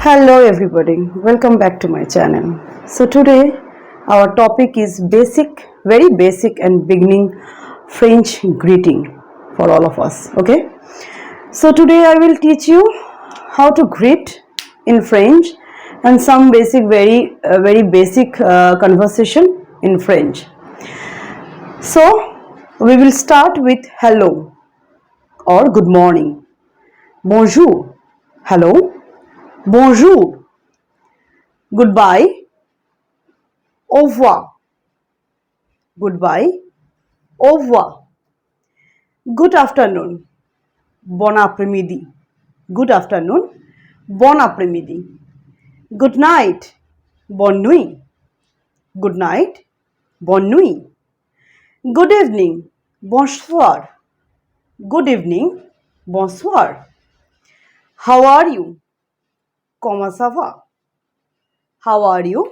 Hello everybody, welcome back to my channel. So today our topic is very basic and beginning French greeting for all of us. Okay. So today I will teach you how to greet in French and some very basic conversation in French. So we will start with hello or good morning. Bonjour. Hello. Bonjour. Goodbye. Au revoir. Goodbye. Au revoir. Good afternoon. Bon après-midi. Good afternoon. Bon après-midi. Good night. Bonne nuit. Good night. Bonne nuit. Good evening. Bonsoir. Good evening. Bonsoir. How are you? Comment ça va? How are you?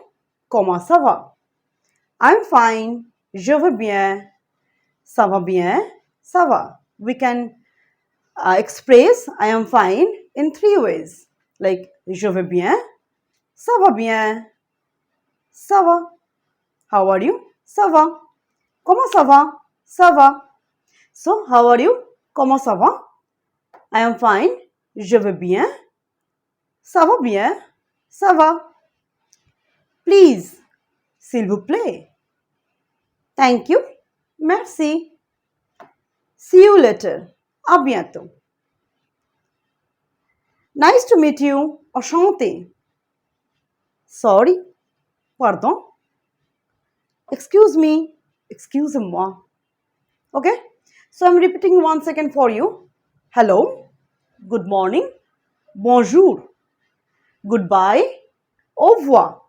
Comment ça va? I'm fine. Je vais bien. Ça va bien. Ça va. We can express I am fine in three ways. Like je vais bien, ça va bien, ça va. How are you? Ça va. Comment ça va? Ça va. So, how are you? Comment ça va? I am fine. Je vais bien. Ça va bien. Ça va. Please. S'il vous plaît. Thank you. Merci. See you later. À bientôt. Nice to meet you. Enchanté. Sorry. Pardon. Excuse me. Excusez-moi. Okay? So I'm repeating once again for you. Hello. Good morning. Bonjour. Goodbye. Au revoir.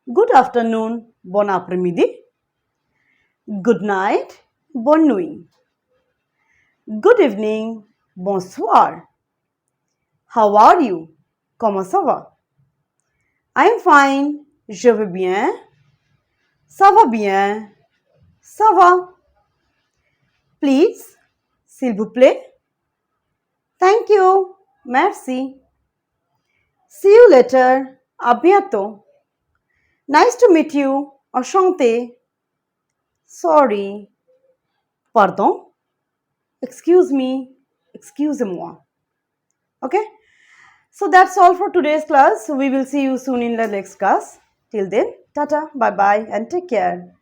Good afternoon. Bon après-midi. Good night. Bonne nuit. Good evening. Bonsoir. How are you? Comment ça va? I'm fine. Je vais bien. Ça va bien. Ça va. Please. S'il vous plaît. Thank you. Merci. See you later. À bientôt. Nice to meet you. Enchanté. Sorry. Pardon. Excuse me. Excusez-moi. Okay? So that's all for today's class. We will see you soon in the next class. Till then, tata, bye bye, and take care.